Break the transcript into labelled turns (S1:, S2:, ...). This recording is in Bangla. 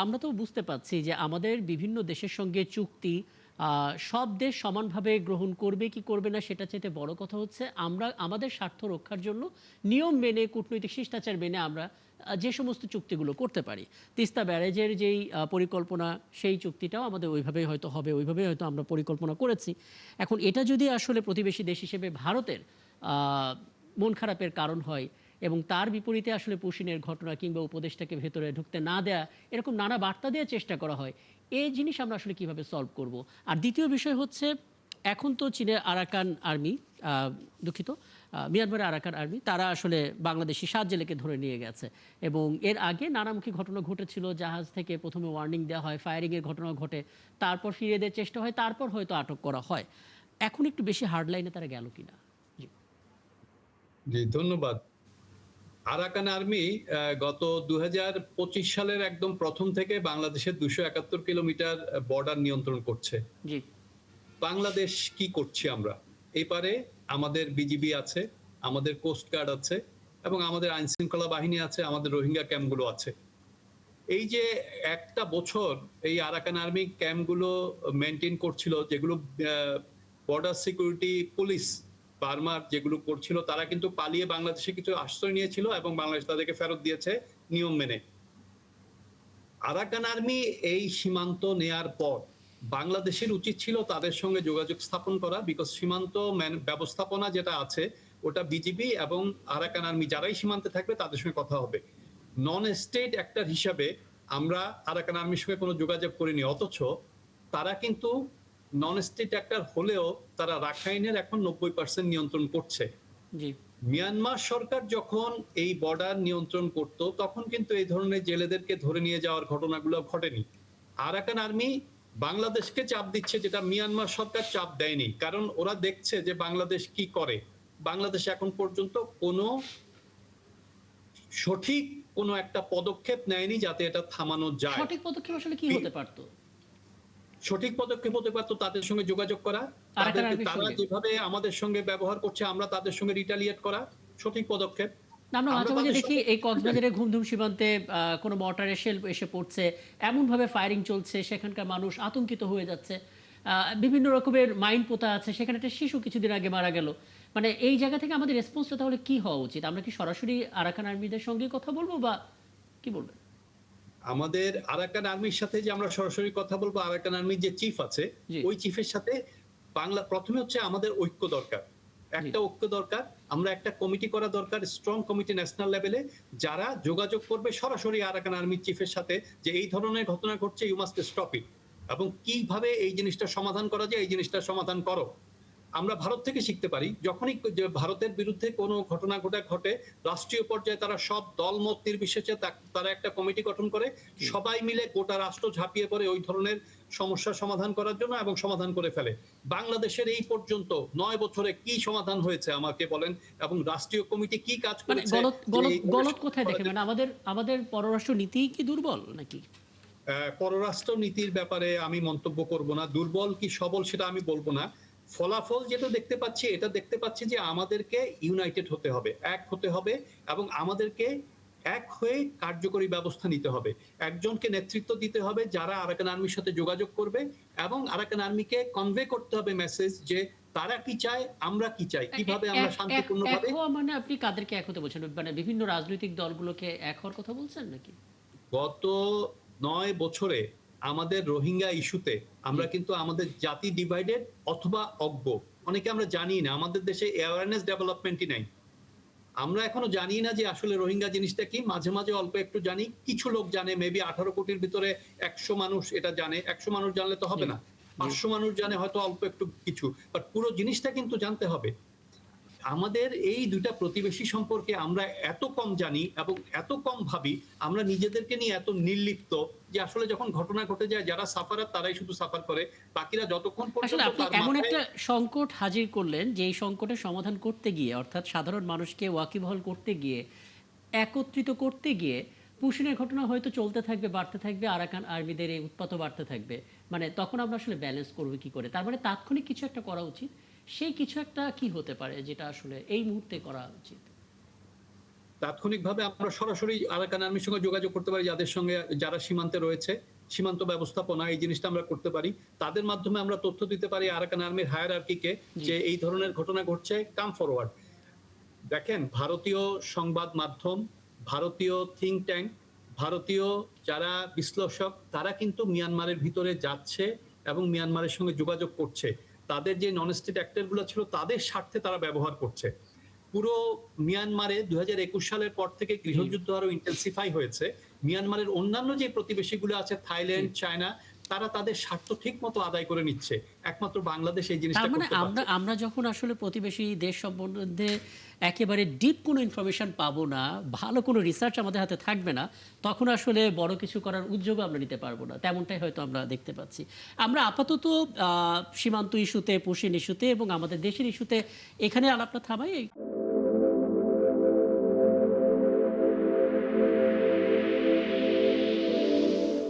S1: আমরা তো বুঝতে পারছি যে আমাদের বিভিন্ন দেশের সঙ্গে চুক্তি সব দেশ সমানভাবে গ্রহণ করবে কি করবে না সেটা চাইতে বড় কথা হচ্ছে আমরা আমাদের স্বার্থ রক্ষার জন্য নিয়ম মেনে কূটনৈতিক শিষ্টাচার মেনে আমরা যে সমস্ত চুক্তিগুলো করতে পারি। তিস্তা ব্যারেজের যেই পরিকল্পনা, সেই চুক্তিটাও আমাদের ওইভাবেই হয়তো হবে, ওইভাবেই হয়তো আমরা পরিকল্পনা করেছি। এখন এটা যদি আসলে প্রতিবেশী দেশ হিসেবে ভারতের মন খারাপের কারণ হয় এবং তার বিপরীতে আসলে পুশিনের ঘটনা কিংবা উপদেশটাকে ভেতরে ঢুকতে না দেয়া, এরকম নানা বার্তা দেওয়ার চেষ্টা করা হয়, এই জিনিস আমরা আসলে কিভাবে সলভ করব। আর দ্বিতীয় বিষয় হচ্ছে, এখন তো চীনের আরাকান আর্মি, দুঃখিত, মিয়ানমারের আরাকান আর্মি, তারা আসলে বাংলাদেশি 7 জেলেকে ধরে নিয়ে গেছে এবং এর আগে নানামুখী ঘটনা ঘটেছিল। জাহাজ থেকে প্রথমে ওয়ার্নিং দেওয়া হয়, ফায়ারিংয়ের ঘটনা ঘটে, তারপর ফিরিয়ে দেওয়ার চেষ্টা হয়, তারপর হয়তো আটক করা হয়। এখন একটু বেশি হার্ড লাইনে তারা গেল কিনা? জি।
S2: জি, ধন্যবাদ। আরাকান আর্মি গত 2025 সালের একদম প্রথম থেকে বাংলাদেশের 271 কিলোমিটার বর্ডার নিয়ন্ত্রণ করছে।
S1: জি।
S2: বাংলাদেশ কি করছি আমরা? এই পারে আমাদের বিজিবি আছে, আমাদের কোস্ট গার্ড আছে এবং আমাদের আইন শৃঙ্খলা বাহিনী আছে, আমাদের রোহিঙ্গা ক্যাম্পগুলো আছে। এই যে একটা বছর এই আরাকান আর্মি ক্যাম্পগুলো মেনটেন করছিল, যেগুলো বর্ডার সিকিউরিটি পুলিশ বার্মার যেগুলো করছিল, তারা কিন্তু পালিয়ে বাংলাদেশে কিছু আশ্রয় নিয়েছিল এবং বাংলাদেশ তাদেরকে ফেরত দিয়েছে নিয়ম মেনে। আরাকান আর্মি এই সীমান্ত নেয়ার পর বাংলাদেশের উচিত ছিল তাদের সঙ্গে যোগাযোগ স্থাপন করা, বিকজ সীমান্ত ব্যবস্থাপনা যেটা আছে ওটা বিজিবি এবং আরাকান আর্মি যারাই সীমান্তে থাকবে তাদের সঙ্গে কথা হবে। নন স্টেট অ্যাক্টর হিসাবে আমরা আরাকান আর্মির সঙ্গে কোনো যোগাযোগ করিনি, অথচ তারা কিন্তু নন স্টেট অ্যাক্টর হলেও তারা রাখাইনের এখন 90% নিয়ন্ত্রণ করছে।
S1: জি।
S2: মিয়ানমার সরকার যখন এই বর্ডার নিয়ন্ত্রণ করত তখন কিন্তু এই ধরনের জেলেদেরকে ধরে নিয়ে যাওয়ার ঘটনাগুলো ঘটেনি। আরাকান আর্মি বাংলাদেশকে চাপ দিচ্ছে, যেটা মিয়ানমার সরকার চাপ দেয়নি, কারণ ওরা দেখছে যে বাংলাদেশ কি করে। বাংলাদেশ এখন পর্যন্ত কোনো সঠিক কোনো একটা পদক্ষেপ নেয়নি যাতে এটা থামানো যায়।
S1: সঠিক পদক্ষেপ আসলে কি হতে পারত
S2: সঠিক পদক্ষেপ হতে পারতো তাদের সঙ্গে যোগাযোগ করা,
S1: আরাকান
S2: তাদেরকে
S1: আর্মির
S2: তারা
S1: সঙ্গে?
S2: যেভাবে আমাদের সঙ্গে ব্যবহার করছে আমরা তাদের সঙ্গে রিটালিয়েট করা সঠিক পদক্ষেপ।
S1: না, আমরা
S2: আমরা
S1: মাঝে মাঝে
S2: তাদের
S1: দেখি
S2: সঙ্গে
S1: এই কক্সবাজারের ঘুমধুম সীমান্তে কোনো মর্টারের শেল এসে পড়ছে, এমনভাবে ফায়ারিং চলছে, সেখানকার মানুষ আতঙ্কিত হয়ে যাচ্ছে। বিভিন্ন রকমের মাইন পোতা আছে, সেখানে একটা শিশু কিছুদিন আগে মারা গেল। মানে এই জায়গা থেকে আমাদের রেসপন্সটা তাহলে কি হওয়া উচিত? আমরা কি সরাসরি আরাকান আর্মিদের সঙ্গে কথা বলবো, বা কি বলবেন?
S2: আমাদের আরাকান আর্মির সাথে যে আমরা সরাসরি কথা বলবো, আরাকান আর্মির যে চিফ আছে
S1: জি।
S2: ওই চিফের সাথে বাংলা প্রথমে হচ্ছে আমাদের ঐক্য দরকার।
S1: জি।
S2: একটা ঐক্য দরকার, আমরা একটা কমিটি করা দরকার, স্ট্রং কমিটি ন্যাশনাল লেভেলে, যারা যোগাযোগ করবে সরাসরি আরাকান আর্মির চিফের সাথে যে এই ধরনের ঘটনা ঘটছে, ইউ মাস্ট স্টপ ইট, এবং কিভাবে এই জিনিসটা সমাধান করা যায় এই জিনিসটা সমাধান করো। আমরা ভারত থেকে শিখতে পারি, যখনই ভারতের বিরুদ্ধে কোনো ঘটনা ঘটে রাষ্ট্রীয় পর্যায়ে তারা সব দলমত নির্বিশেষে তারা একটা কমিটি গঠন করে,
S1: জি।
S2: সবাই মিলে গোটা রাষ্ট্র ঝাঁপিয়ে পড়ে ওই ধরনের সমস্যার সমাধান করার জন্য এবং সমাধান করে ফেলে। বাংলাদেশের এই পর্যন্ত 9 বছরে কি সমাধান হয়েছে আমাকে বলেন, এবং রাষ্ট্রীয় কমিটি কি কাজ
S1: মানে
S2: করেছে
S1: গলত
S2: যে
S1: গলত
S2: এইভাবে
S1: গলত
S2: সমাধান
S1: কোথায়
S2: করা
S1: দেখে?
S2: যেতে
S1: মানে আমাদের আমাদের পররাষ্ট্র নীতি কি দুর্বল নাকি?
S2: পররাষ্ট্র নীতির ব্যাপারে আমি মন্তব্য করব না, দুর্বল কি সবল সেটা আমি বলবো না। ফলাফল যেটা দেখতে পাচ্ছি, এটা দেখতে পাচ্ছি যে আমাদেরকে ইউনাইটেড হতে হবে, এক হতে হবে, এবং আমাদেরকে এক হয়ে কার্যকরী ব্যবস্থা নিতে হবে। একজনকে নেতৃত্ব দিতে হবে যারা আরাকান আর্মির সাথে যোগাযোগ করবে, এবং আরাকান আর্মিকে কনভে করতে হবে মেসেজ যে তারা কি চায়, আমরা কি চাই,
S1: এ- এ-
S2: কিভাবে আমরা
S1: এক এক এক
S2: শান্তিপূর্ণভাবে।
S1: হওয়া মানে আপনি কাদেরকে এক হতে বলছেন? মানে বিভিন্ন রাজনৈতিক দলগুলোকে এক হওয়ার কথা বলছেন নাকি?
S2: গত 9 বছরে আমাদের রোহিঙ্গা ইস্যুতে
S1: জি।
S2: আমরা কিন্তু আমাদের জাতি ডিভাইডেড অথবা অজ্ঞ। অনেকে আমরা জানি না, আমাদের দেশে অ্যাওয়ারনেস ডেভেলপমেন্টই নাই। আমরা এখনো জানি না যে আসলে রোহিঙ্গা জিনিসটা কি। মাঝে মাঝে অল্প একটু জানি, কিছু লোক জানে, মেবি 18 কোটির ভিতরে 100 মানুষ এটা জানে। 100 মানুষ জানলে তো
S1: জি।
S2: হবে না,
S1: জি।
S2: 500 মানুষ জানে হয়তো অল্প একটু কিছু, বাট পুরো জিনিসটা কিন্তু জানতে হবে। আমাদের এই দুইটা প্রতিবেশী সম্পর্কে আমরা এত কম জানি এবং এত কম ভাবি, আমরা নিজেদেরকে নিয়ে এত নির্লিপ্ত যে আসলে যখন ঘটনা ঘটে যায় যারা সাফারার তারাই শুধু সাফার করে, বাকিরা যতক্ষণ
S1: আসলে
S2: পর্যন্ত
S1: আপনি
S2: তার
S1: এমন
S2: মাথায়।
S1: একটা সংকট হাজির করলেন, যে এই সংকটের সমাধান করতে গিয়ে, অর্থাৎ সাধারণ মানুষকে ওয়াকিবহাল করতে গিয়ে, একত্রিত করতে গিয়ে, পুশিনের ঘটনা হয়তো চলতে থাকবে, বাড়তে থাকবে, আরাকান আর্মিদের এই উৎপাতও বাড়তে থাকবে। মানে তখন আমরা আসলে ব্যালেন্স করবো কি করে? তার মানে তাৎক্ষণিক কিছু একটা করা উচিত। সেই কিছু একটা কি হতে পারে যেটা আসলে এই মুহূর্তে করা উচিত?
S2: তাৎক্ষণিকভাবে আমরা সরাসরি আরাকান আর্মির সঙ্গে যোগাযোগ করতে পারি, যাদের সঙ্গে যারা সীমান্তে রয়েছে, সীমান্ত ব্যবস্থাপনা এই জিনিসটা আমরা করতে পারি। তাদের মাধ্যমে আমরা তথ্য দিতে পারি আরাকান আর্মির হায়ারার্কিকে
S1: জি।
S2: যে এই ধরনের ঘটনা ঘটছে, কাম ফরওয়ার্ড। দেখেন, ভারতীয় সংবাদ মাধ্যম, ভারতীয় থিঙ্ক ট্যাঙ্ক, ভারতীয় যারা বিশ্লেষক, তারা কিন্তু মিয়ানমারের ভিতরে যাচ্ছে এবং মিয়ানমারের সঙ্গে যোগাযোগ করছে। তাদের যে নন স্টেট অ্যাক্টর গুলো ছিল, তাদের স্বার্থে তারা ব্যবহার করছে। পুরো মিয়ানমারে 2021 সালের পর থেকে গৃহযুদ্ধ আরো ইন্টেন্সিফাই হয়েছে। মিয়ানমারের অন্যান্য যে প্রতিবেশীগুলো আছে, থাইল্যান্ড, চায়না, তারা তাদের স্বার্থ ঠিক মতো আদায় করে নিচ্ছে। একমাত্র বাংলাদেশ এই
S1: তার
S2: জিনিসটা
S1: মানে
S2: করতে
S1: আমরা
S2: পারছে।
S1: আমরা যখন আসলে প্রতিবেশী দেশ সম্বন্ধে একেবারে ডিপ কোনো ইনফরমেশন পাবো না, ভালো কোনো রিসার্চ আমাদের হাতে থাকবে না, তখন আসলে বড় কিছু করার উদ্যোগও আমরা নিতে পারবো না, তেমনটাই হয়তো আমরা দেখতে পাচ্ছি। আমরা আপাতত সীমান্ত ইস্যুতে, পশ্চিম ইস্যুতে এবং আমাদের দেশের ইস্যুতে এখানে আলাপটা থামাই।